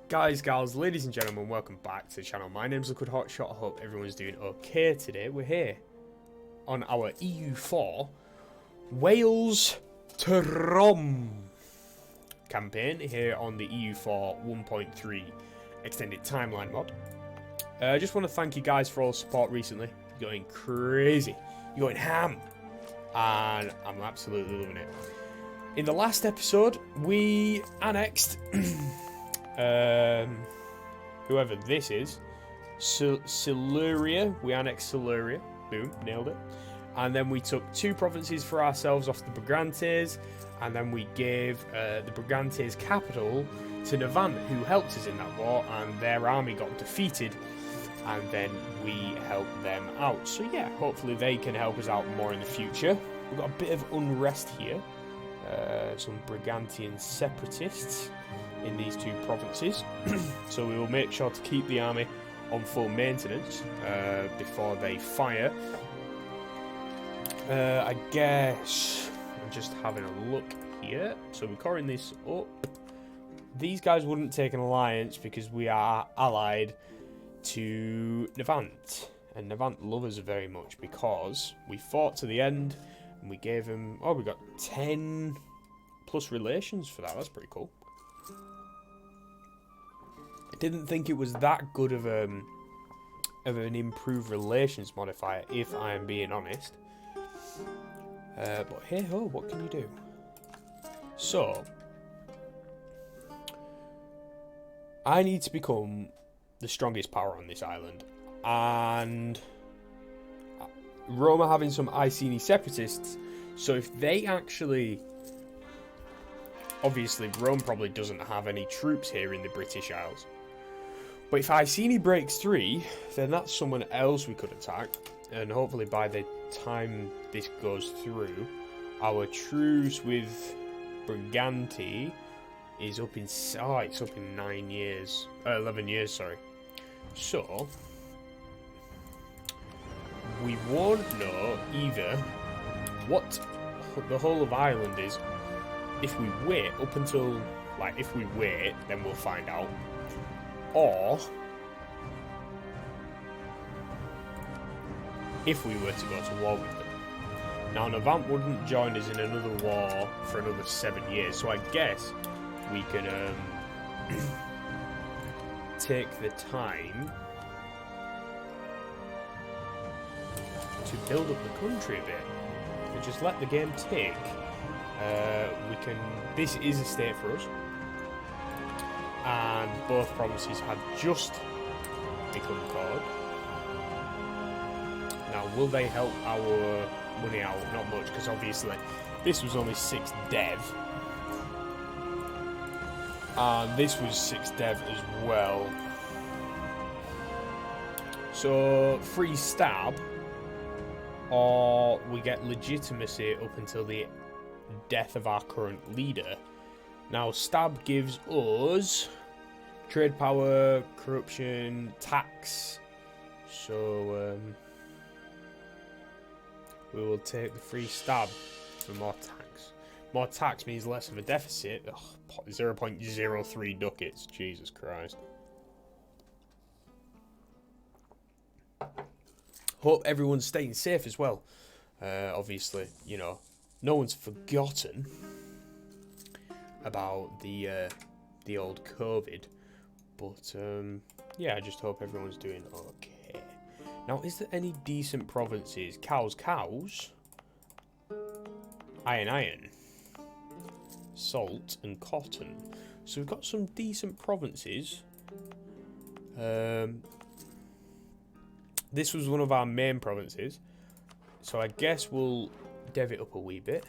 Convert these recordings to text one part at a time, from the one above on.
Guys, gals, ladies and gentlemen, welcome back to the channel. My name's Liquid Hotshot. I hope everyone's doing okay today. We're here on our EU4 Wales to Rome campaign here on the EU4 1.3 extended timeline mod. I just want to thank you guys for all the support recently. You're going crazy. You're going ham. And I'm absolutely loving it. In the last episode, we annexed whoever this is, Siluria. We annexed Siluria. Boom, nailed it. And then we took 2 provinces for ourselves off the Brigantes, and then we gave the Brigantes capital to Navant, who helped us in that war, and their army got defeated, and then we helped them out. So yeah, hopefully they can help us out more in the future. We've got a bit of unrest here. Some Brigantian separatists in these 2 provinces. So we will make sure to keep the army on full maintenance before they fire. I guess I'm just having a look here. So we're coring this up. These guys wouldn't take an alliance because we are allied to Navant. And Navant love us very much because we fought to the end and we gave them... Oh, we got 10 plus relations for that. That's pretty cool. I didn't think it was that good of an improved relations modifier, if I am being honest. But hey ho, what can you do? So, I need to become the strongest power on this island, and Rome are having some Iceni separatists. So if they actually, obviously Rome probably doesn't have any troops here in the British Isles. But if Iceni breaks 3, then that's someone else we could attack. And hopefully by the time this goes through, our truce with Briganti is up in... Oh, it's up in 9 years. 11 years, sorry. So, we won't know either what the whole of Ireland is if we wait up until... Like, if we wait, then we'll find out. Or if we were to go to war with them. Now, Navant wouldn't join us in another war for another 7 years, so I guess we can take the time to build up the country a bit and just let the game tick. We can. This is a state for us. And both provinces have just become code. Now, will they help our money out? Not much, because obviously this was only 6 dev. And this was 6 dev as well. So, free stab, or we get legitimacy up until the death of our current leader. Now, stab gives us trade power, corruption, tax. So, we will take the free stab for more tax. More tax means less of a deficit. Ugh, 0.03 ducats. Jesus Christ. Hope everyone's staying safe as well. Obviously, you know, no one's forgotten about the old COVID, but yeah, I just hope everyone's doing okay. Now, is there any decent provinces? Cows, iron, salt, and cotton. So we've got some decent provinces. This was one of our main provinces, so I guess we'll dev it up a wee bit.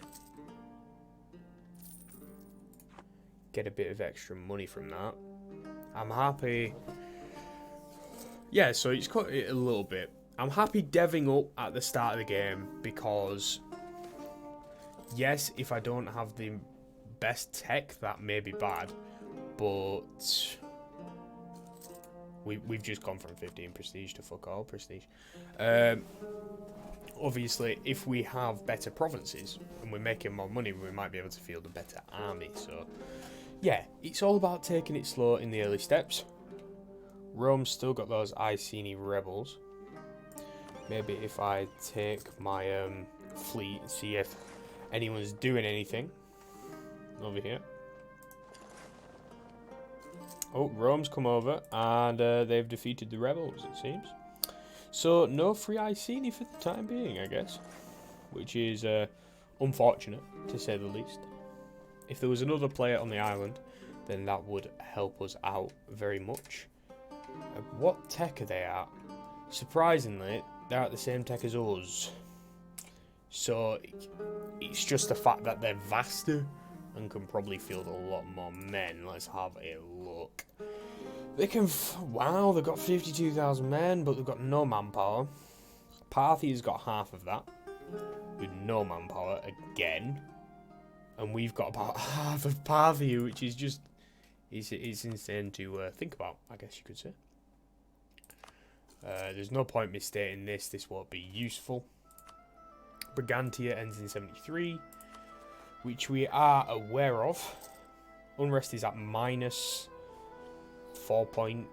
Get a bit of extra money from that. I'm happy. Yeah, so it's cut it a little bit. I'm happy deving up at the start of the game because, yes, if I don't have the best tech, that may be bad, but we've just gone from 15 prestige to fuck all prestige. Obviously, if we have better provinces and we're making more money, we might be able to field a better army. So yeah, it's all about taking it slow in the early steps. Rome's still got those Iceni rebels. Maybe if I take my fleet and see if anyone's doing anything over here. Oh, Rome's come over and they've defeated the rebels, it seems. So no free Iceni for the time being, I guess, which is unfortunate to say the least. If there was another player on the island, then that would help us out very much. What tech are they at? Surprisingly, they're at the same tech as us. So it's just the fact that they're vaster and can probably field a lot more men. Let's have a look. They can... wow, they've got 52,000 men, but they've got no manpower. Parthia's got half of that, with no manpower again. And we've got about half of Parthia, which is just... It's insane to think about, I guess you could say. There's no point misstating this. This won't be useful. Brigantia ends in 73, which we are aware of. Unrest is at minus 4.9,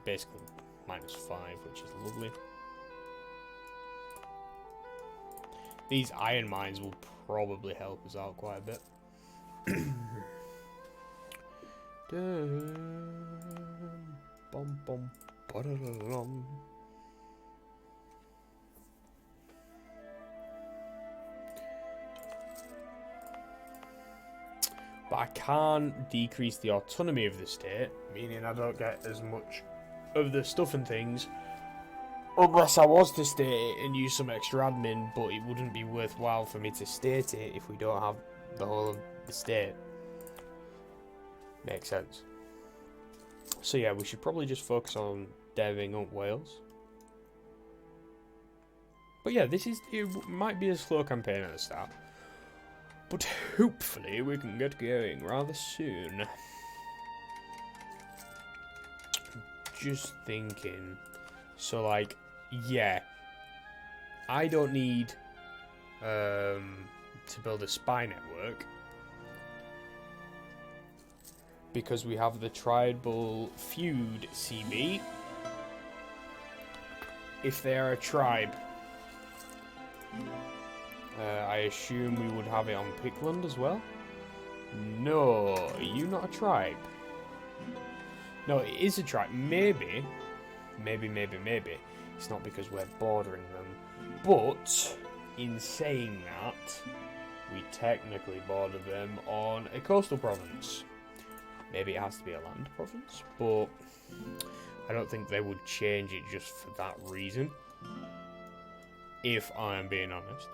basically minus 5, which is lovely. These iron mines will probably help us out quite a bit. But I can't decrease the autonomy of the state, meaning I don't get as much of the stuff and things, unless I was to state it and use some extra admin, but it wouldn't be worthwhile for me to state it if we don't have the whole of the state. Makes sense. So yeah, we should probably just focus on deving up Wales. But yeah, it might be a slow campaign at the start, but hopefully we can get going rather soon. Just thinking. So like, yeah, I don't need to build a spy network because we have the tribal feud CB. If they are a tribe, I assume we would have it on Pickland as well. No, are you not a tribe? No, it is a tribe. Maybe. It's not because we're bordering them. But, in saying that, we technically border them on a coastal province. Maybe it has to be a land province, but I don't think they would change it just for that reason, if I am being honest.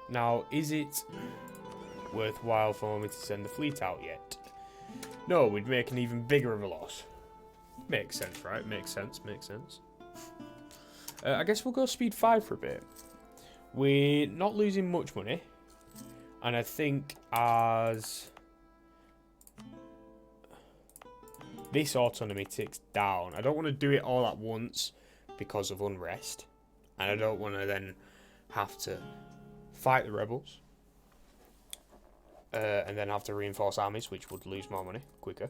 Now, is it worthwhile for me to send the fleet out yet? No, we'd make an even bigger of a loss. Makes sense, right? Makes sense. I guess we'll go speed 5 for a bit. We're not losing much money. And I think as this autonomy ticks down, I don't want to do it all at once because of unrest. And I don't want to then have to fight the rebels. And then have to reinforce armies, which would lose more money quicker.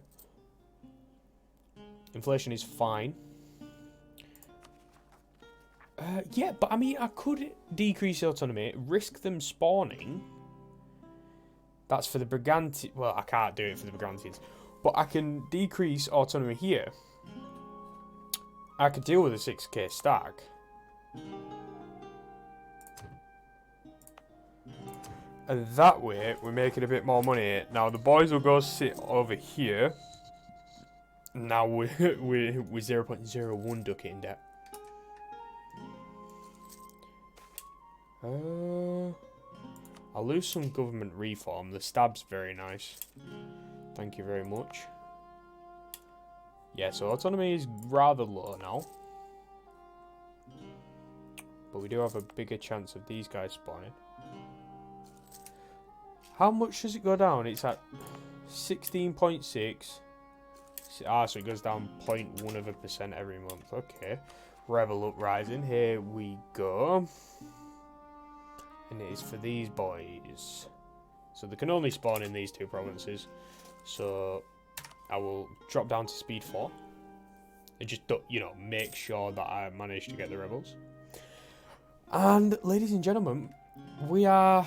Inflation is fine. Yeah, but I mean, I could decrease the autonomy, risk them spawning. That's for the Briganti. Well, I can't do it for the Brigantians, but I can decrease autonomy here. I could deal with a 6k stack. And that way, we're making a bit more money. Now, the boys will go sit over here. Now, we're 0.01 ducat in debt. I'll lose some government reform. The stab's very nice. Thank you very much. Yeah, so autonomy is rather low now. But we do have a bigger chance of these guys spawning. How much does it go down? It's at 16.6. Ah, so it goes down 0.1% every month. Okay. Rebel uprising. Here we go. And it is for these boys. So they can only spawn in these 2 provinces. So I will drop down to speed 4. And just, you know, make sure that I manage to get the rebels. And, ladies and gentlemen, we're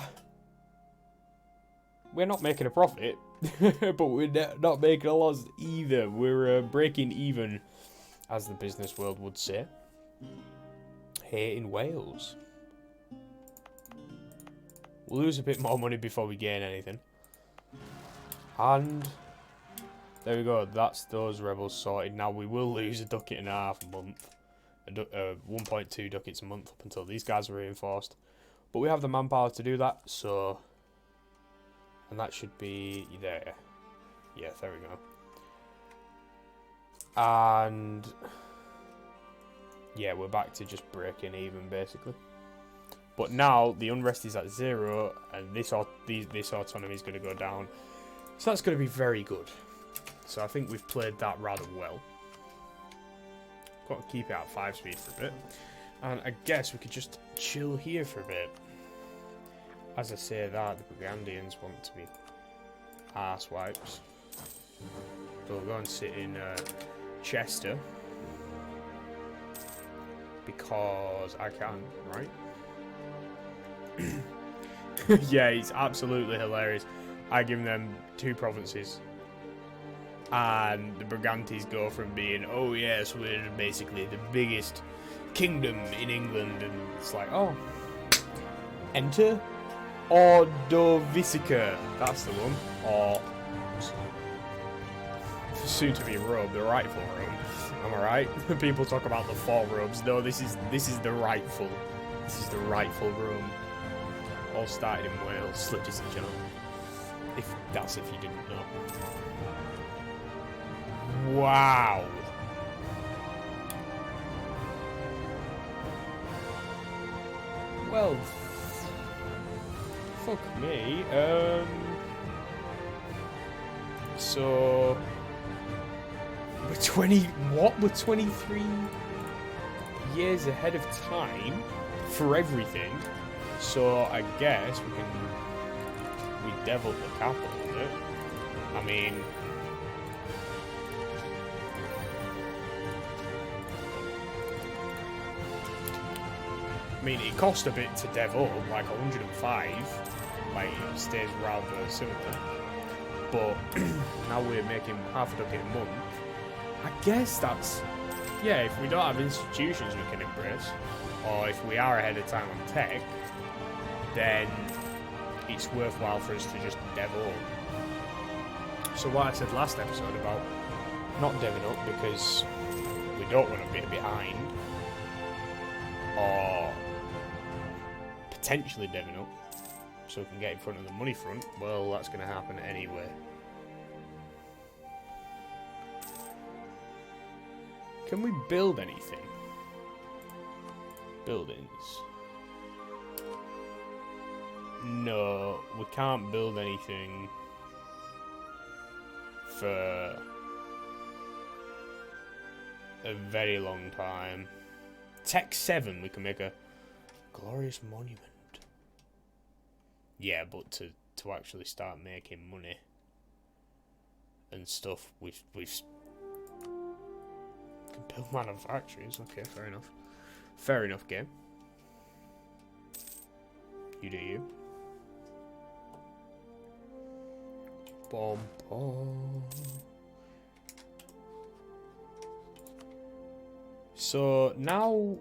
not making a profit. But we're not making a loss either. We're breaking even, as the business world would say. Here in Wales. We'll lose a bit more money before we gain anything. And there we go. That's those rebels sorted. Now we will lose a ducat and a half a month. 1.2 ducats a month up until these guys are reinforced. But we have the manpower to do that. So, and that should be there. Yeah, there we go. And yeah, we're back to just breaking even basically. But now the unrest is at 0, and this autonomy is going to go down. So that's going to be very good. So I think we've played that rather well. Got to keep it at 5 speed for a bit. And I guess we could just chill here for a bit. As I say that, the Burgundians want to be arse wipes. So we'll go and sit in Chester. Because I can, right? Yeah, it's absolutely hilarious. I give them 2 provinces. And the Brigantes go from being, oh yes, we're basically the biggest kingdom in England. And it's like, oh, enter Ordovicica. That's the one. Or soon to be Rome, the rightful Rome. Am I right? People talk about the 4 Romes. No, this is the rightful. This is the rightful Rome. All started in Wales, ladies and gentlemen. If you didn't know. Wow. Well, fuck me. So we're 23 years ahead of time for everything. So I guess we deviled the capital a bit. I mean, it cost a bit to dev up, like 105. Like it stays rather similar. But now we're making half a ducat a month. I guess that's, yeah, if we don't have institutions we can embrace, or if we are ahead of time on tech, then it's worthwhile for us to just dev up. So what I said last episode about not deving up because we don't want to be behind, or potentially deving up so we can get in front of the money front, well, that's going to happen anyway. Can we build anything? Buildings. No, we can't build anything for a very long time. Tech 7, we can make a glorious monument. Yeah, but to actually start making money and stuff, we've can build manufacturers. Okay, fair enough. Fair enough, game. You do you. Bom bom. So now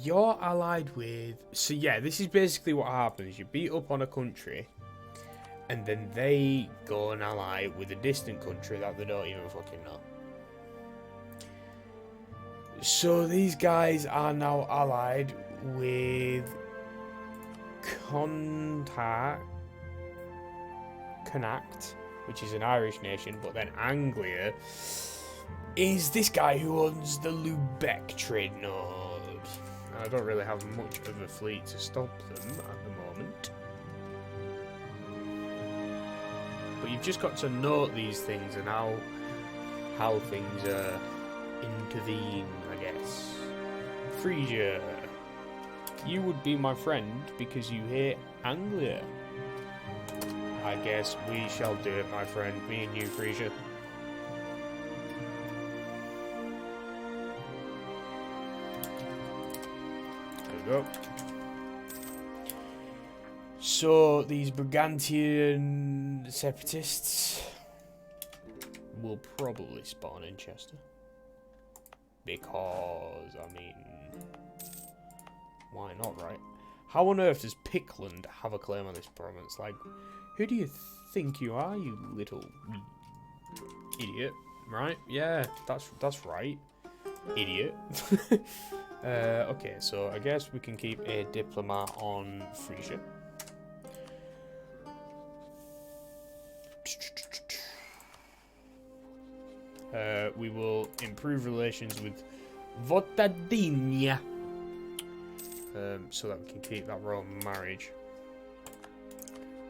you're allied with. So yeah, this is basically what happens. You beat up on a country, and then they go and ally with a distant country that they don't even fucking know. So these guys are now allied with Connacht, which is an Irish nation, but then Anglia is this guy who owns the Lubeck trade node. I don't really have much of a fleet to stop them at the moment. But you've just got to note these things and how things intervene, I guess. Frisia, you would be my friend because you hate Anglia. I guess we shall do it, my friend. Me and you, Frisia. There we go. So, these Brigantian separatists will probably spawn in Chester. Because, I mean, why not, right? How on earth does Pickland have a claim on this province? Like, who do you think you are, you little idiot? Right? Yeah, that's right. Idiot. Okay, so I guess we can keep a diplomat on Frisia. We will improve relations with Votadinia, so that we can keep that Roman marriage.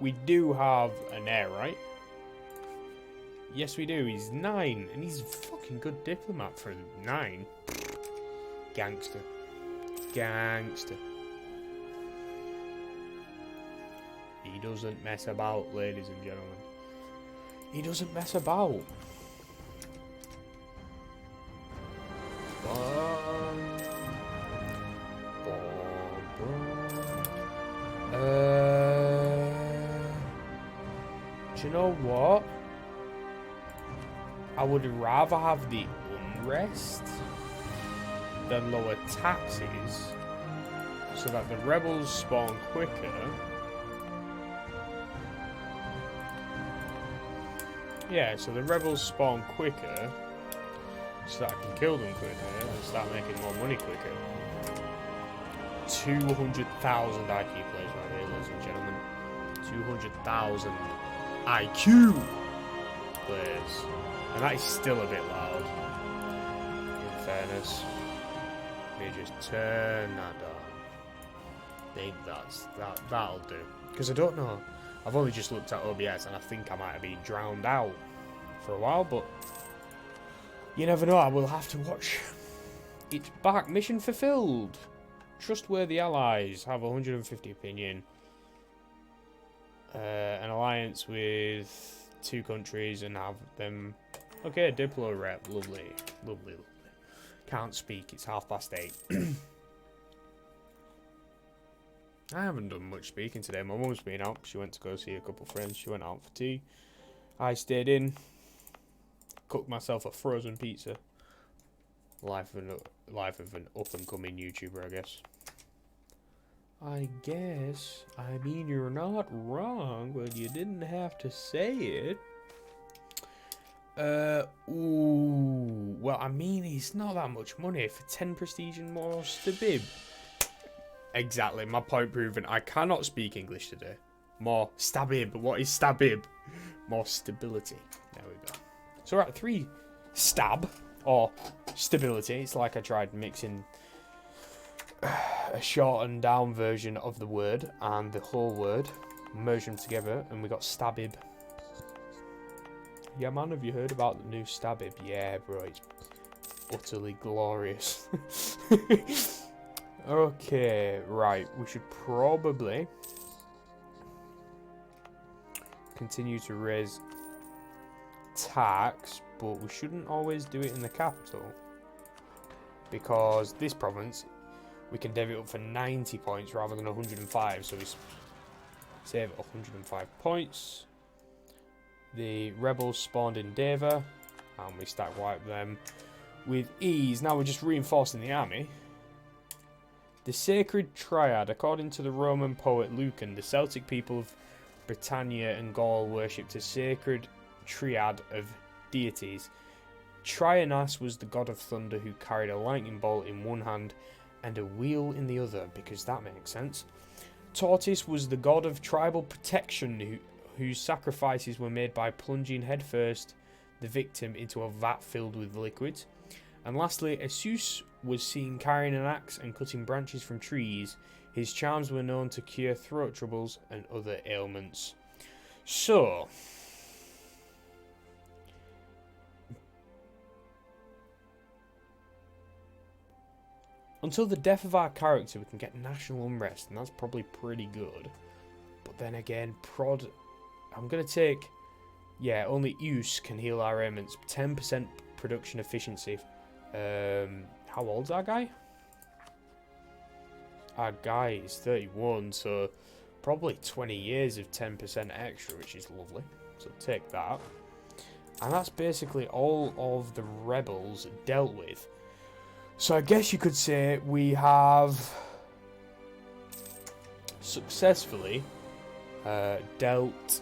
We do have an heir, right? Yes, we do. He's 9, and he's a fucking good diplomat for 9. Gangster. Gangster. He doesn't mess about, ladies and gentlemen. He doesn't mess about. Do you know what? I would rather have the unrest than lower taxes, so that the rebels spawn quicker. Yeah, so the rebels spawn quicker, so that I can kill them quicker and start making more money quicker. 200,000 IQ players right here, ladies and gentlemen. 200,000 IQ players. And that is still a bit loud, in fairness. Let me just turn that down. I think that'll do. Because I don't know. I've only just looked at OBS and I think I might have been drowned out for a while, but you never know. I will have to watch it back. Mission fulfilled. Trustworthy allies have 150 opinion. An alliance with 2 countries and have them. Okay, Diplo rep. Lovely. Lovely, lovely. Can't speak. It's 8:30. I haven't done much speaking today. My mum's been out. She went to go see a couple friends. She went out for tea. I stayed in. Cooked myself a frozen pizza. Life of an up-and-coming YouTuber, I guess. I mean, you're not wrong, but you didn't have to say it. Ooh. Well, I mean, it's not that much money for 10 prestige and more stabib. Exactly, my point proven. I cannot speak English today. More stabib. What is stabib? More stability. There we go. So we're at 3 stab, or stability. It's like I tried mixing a shortened down version of the word and the whole word, merged them together, and we got stabib. Yeah, man, have you heard about the new stabib? Yeah, bro, it's utterly glorious. Okay, right, we should probably continue to raise tax, but we shouldn't always do it in the capital, because this province we can dev it up for 90 points rather than 105, so we save 105 points. The rebels spawned in Deva, and we stack wipe them with ease. Now we're just reinforcing the army. The sacred triad, according to the Roman poet Lucan, the Celtic people of Britannia and Gaul worshipped a sacred triad of deities. Trionas was the god of thunder who carried a lightning bolt in one hand and a wheel in the other, because that makes sense. Tortoise was the god of tribal protection whose sacrifices were made by plunging headfirst the victim into a vat filled with liquids. And lastly, Zeus was seen carrying an axe and cutting branches from trees. His charms were known to cure throat troubles and other ailments. So, until the death of our character, we can get national unrest, and that's probably pretty good. But then again, prod I'm going to take... Yeah, only use can heal our ailments. 10% production efficiency. How old's our guy? Our guy is 31, so probably 20 years of 10% extra, which is lovely. So take that. And that's basically all of the rebels dealt with. So I guess you could say we have successfully dealt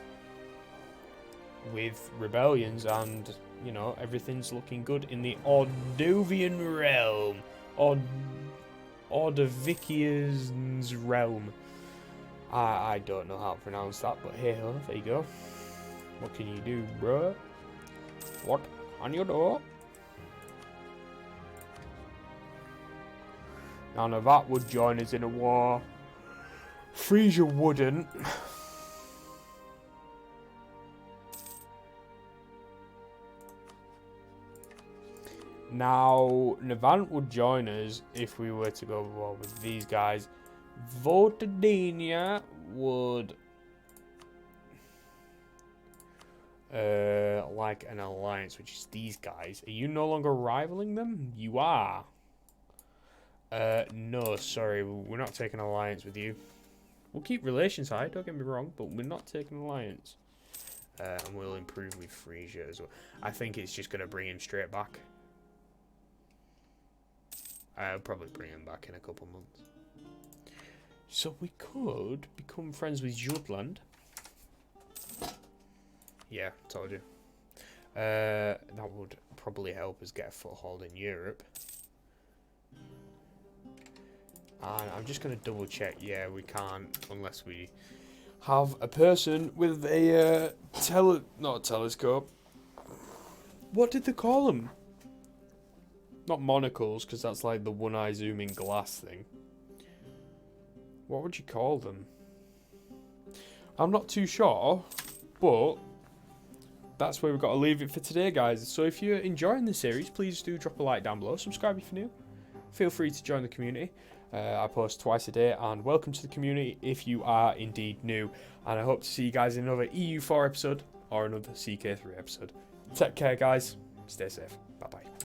with rebellions, and you know, everything's looking good in the Ordovian realm. Ordovician's realm. I don't know how to pronounce that, but hey ho, there you go. What can you do, bro? What can you do? None of that would join us in a war. Frisia wouldn't. Now, Navant would join us if we were to go to war with these guys. Votadenia would like an alliance, which is these guys. Are you no longer rivaling them? You are. No, sorry, we're not taking an alliance with you. We'll keep relations high, don't get me wrong, but we're not taking an alliance. And we'll improve with Frisia as well. I think it's just going to bring him straight back. I'll probably bring him back in a couple months. So we could become friends with Jutland. Yeah, told you. That would probably help us get a foothold in Europe. And I'm just going to double check. Yeah, we can't unless we have a person with a not a telescope. What did they call them? Not monocles, because that's like the one-eye zooming glass thing. What would you call them? I'm not too sure, but that's where we've got to leave it for today, guys. So if you're enjoying the series, please do drop a like down below. Subscribe if you're new. Feel free to join the community. I post twice a day, and welcome to the community if you are indeed new. And I hope to see you guys in another EU4 episode or another CK3 episode. Take care, guys. Stay safe.